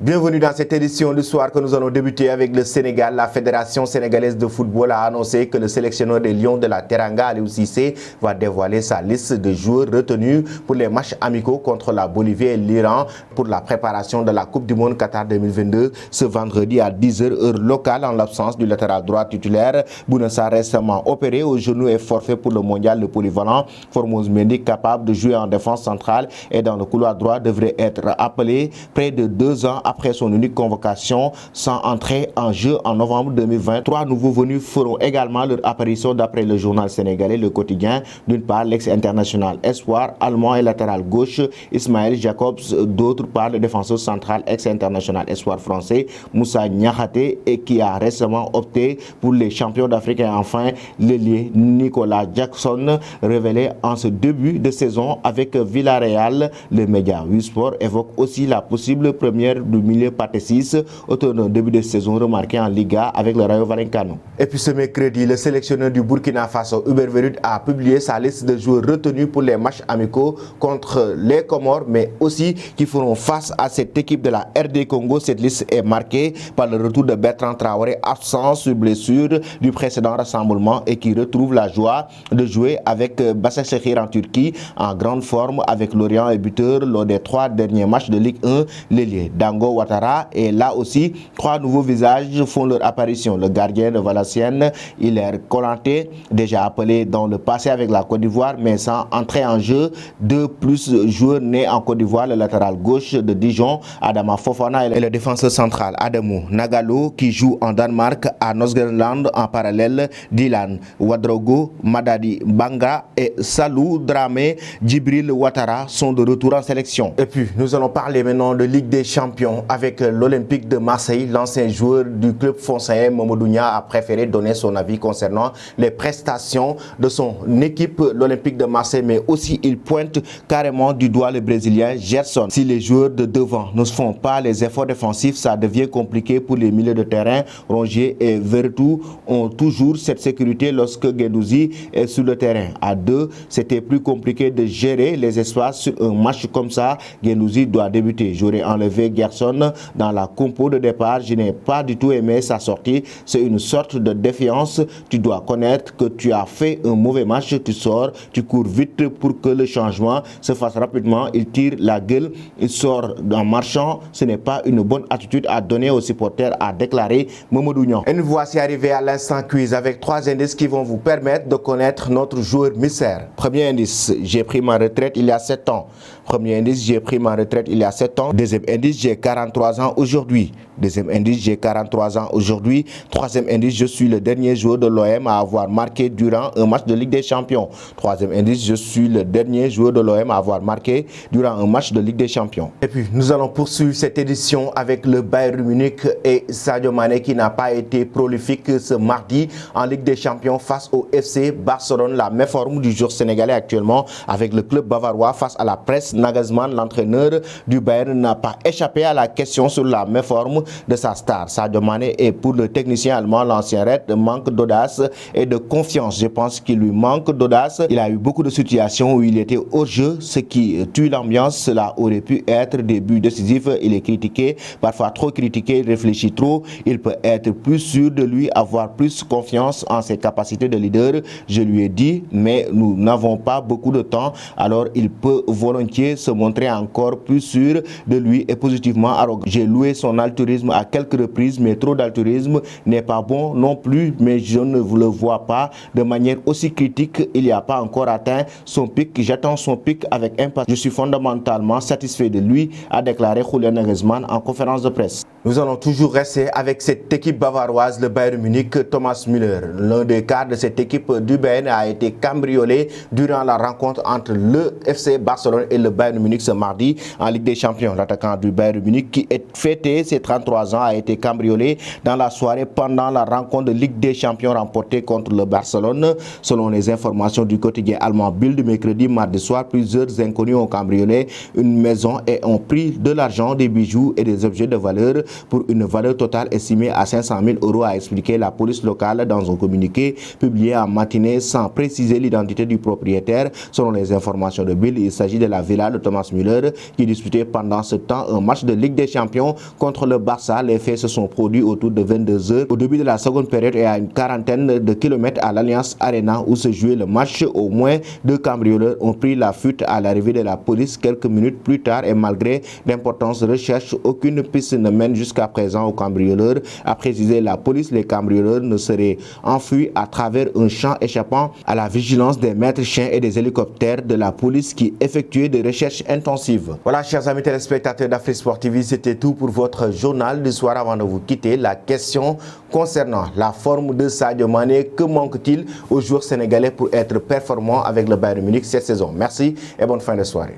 Bienvenue dans cette édition du soir que nous allons débuter avec le Sénégal. La Fédération sénégalaise de football a annoncé que le sélectionneur des Lions de la Teranga, Aliou Cissé, va dévoiler sa liste de joueurs retenus pour les matchs amicaux contre la Bolivie et l'Iran pour la préparation de la Coupe du Monde Qatar 2022 ce vendredi à 10h heure locale en l'absence du latéral droit titulaire. Bounassa récemment opéré au genou et forfait pour le mondial. Le polyvalent Formose Mendy, capable de jouer en défense centrale et dans le couloir droit, devrait être appelé près de 2 ans après son unique convocation sans entrer en jeu en novembre 2020. 3 nouveaux venus feront également leur apparition d'après le journal sénégalais Le Quotidien. D'une part, l'ex-international espoir allemand et latéral gauche Ismaël Jacobs, d'autre part le défenseur central ex-international espoir français Moussa Niakhaté et qui a récemment opté pour les champions d'Afrique. Et enfin, l'ailier Nicolas Jackson, révélé en ce début de saison avec Villarreal. Le média Wisport évoque aussi la possible première du milieu Pathé Ciss, auteur d'un début de saison remarqué en Liga avec le Rayo Vallecano. Et puis ce mercredi, le sélectionneur du Burkina Faso, Hubert Verut, a publié sa liste de joueurs retenus pour les matchs amicaux contre les Comores, mais aussi qui feront face à cette équipe de la RD Congo. Cette liste est marquée par le retour de Bertrand Traoré, absent sur blessure du précédent rassemblement et qui retrouve la joie de jouer avec Başakşehir en Turquie, en grande forme avec Lorient et buteur lors des 3 derniers matchs de Ligue 1. L'ailier Dango Ouattara, et là aussi 3 nouveaux visages font leur apparition. Le gardien de Valenciennes, Hilaire Konaté, déjà appelé dans le passé avec la Côte d'Ivoire mais sans entrer en jeu. 2 plus joueurs nés en Côte d'Ivoire, le latéral gauche de Dijon Adama Fofana et le défenseur central Adamou Nagalo qui joue en Danemark à Nordsjælland. En parallèle, Dylan Ouedraogo, Madadi Banga et Salou Dramé Djibril Ouattara sont de retour en sélection. Et puis nous allons parler maintenant de Ligue des Champions avec l'Olympique de Marseille. L'ancien joueur du club français Mamadou Niang a préféré donner son avis concernant les prestations de son équipe, l'Olympique de Marseille, mais aussi il pointe carrément du doigt le Brésilien Gerson. Si les joueurs de devant ne font pas les efforts défensifs, ça devient compliqué pour les milieux de terrain. Rongier et Vertu ont toujours cette sécurité lorsque Guendouzi est sur le terrain. À 2, c'était plus compliqué de gérer les espaces sur un match comme ça. Guendouzi doit débuter. J'aurais enlevé Gerson dans la compo de départ. Je n'ai pas du tout aimé sa sortie. C'est une sorte de défiance. Tu dois connaître que tu as fait un mauvais match. Tu sors, tu cours vite pour que le changement se fasse rapidement. Il tire la gueule, il sort en marchant. Ce n'est pas une bonne attitude à donner aux supporters, a déclaré Mamadou Niang. Et nous voici arrivés à l'instant quiz avec 3 indices qui vont vous permettre de connaître notre joueur mystère. Premier indice, j'ai pris ma retraite il y a 7 ans. Premier indice, j'ai pris ma retraite il y a 7 ans. Deuxième indice, j'ai 43 ans aujourd'hui. Deuxième indice, j'ai 43 ans aujourd'hui. Troisième indice, je suis le dernier joueur de l'OM à avoir marqué durant un match de Ligue des Champions. Troisième indice, je suis le dernier joueur de l'OM à avoir marqué durant un match de Ligue des Champions. Et puis, nous allons poursuivre cette édition avec le Bayern Munich et Sadio Mané qui n'a pas été prolifique ce mardi en Ligue des Champions face au FC Barcelone. La méforme du joueur sénégalais actuellement avec le club bavarois face à la presse. Nagelsmann, l'entraîneur du Bayern, n'a pas échappé à la question sur la méforme de sa star. Sadio Mané est pour le technicien allemand, l'ancien Red, manque d'audace et de confiance. Je pense qu'il lui manque d'audace. Il a eu beaucoup de situations où il était hors jeu, ce qui tue l'ambiance. Cela aurait pu être des buts décisifs. Il est critiqué, parfois trop critiqué, il réfléchit trop. Il peut être plus sûr de lui, avoir plus confiance en ses capacités de leader. Je lui ai dit, mais nous n'avons pas beaucoup de temps, alors il peut volontiers se montrer encore plus sûr de lui et positivement arrogant. J'ai loué son altruisme à quelques reprises, mais trop d'altruisme n'est pas bon non plus, mais je ne vous le vois pas de manière aussi critique. Il n'y a pas encore atteint son pic. J'attends son pic avec impatience. Je suis fondamentalement satisfait de lui, a déclaré Julian Nagelsmann en conférence de presse. Nous allons toujours rester avec cette équipe bavaroise, le Bayern Munich. Thomas Müller, l'un des cadres de cette équipe du Bayern, a été cambriolé durant la rencontre entre le FC Barcelone et le Bayern Munich ce mardi en Ligue des Champions. L'attaquant du Bayern Munich qui est fêté ses 33 ans a été cambriolé dans la soirée pendant la rencontre de Ligue des Champions remportée contre le Barcelone. Selon les informations du quotidien allemand Bild, mercredi, mardi soir, plusieurs inconnus ont cambriolé une maison et ont pris de l'argent, des bijoux et des objets de valeur pour une valeur totale estimée à 500 000 €, a expliqué la police locale dans un communiqué publié en matinée sans préciser l'identité du propriétaire. Selon les informations de Bild, il s'agit de la villa là de Thomas Müller qui disputait pendant ce temps un match de Ligue des Champions contre le Barça. Les faits se sont produits autour de 22 h au début de la seconde période et à une quarantaine de kilomètres à l'Alliance Arena où se jouait le match. Au moins 2 cambrioleurs ont pris la fuite à l'arrivée de la police quelques minutes plus tard et malgré d'importantes recherches, aucune piste ne mène jusqu'à présent aux cambrioleurs. A précisé la police, les cambrioleurs ne seraient enfuis à travers un champ échappant à la vigilance des maîtres chiens et des hélicoptères de la police qui effectuaient des recherches intensives. Voilà, chers amis téléspectateurs d'Afrique Sport TV, c'était tout pour votre journal du soir. Avant de vous quitter, la question concernant la forme de Sadio Mané, que manque-t-il aux joueurs sénégalais pour être performants avec le Bayern Munich cette saison? Merci et bonne fin de soirée.